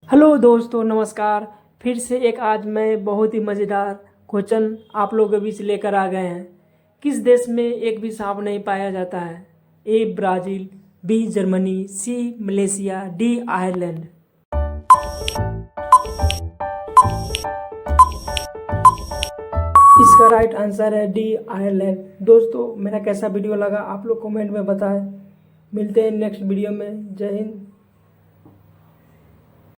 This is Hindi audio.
हेलो दोस्तों, नमस्कार। फिर से एक आज मैं बहुत ही मज़ेदार क्वेश्चन आप लोगों के बीच लेकर आ गए हैं। किस देश में एक भी सांप नहीं पाया जाता है? ए ब्राज़ील, बी जर्मनी, सी मलेशिया, डी आयरलैंड। इसका राइट आंसर है डी आयरलैंड। दोस्तों, मेरा कैसा वीडियो लगा आप लोग कमेंट में बताएं। मिलते हैं नेक्स्ट वीडियो में। जय हिंद।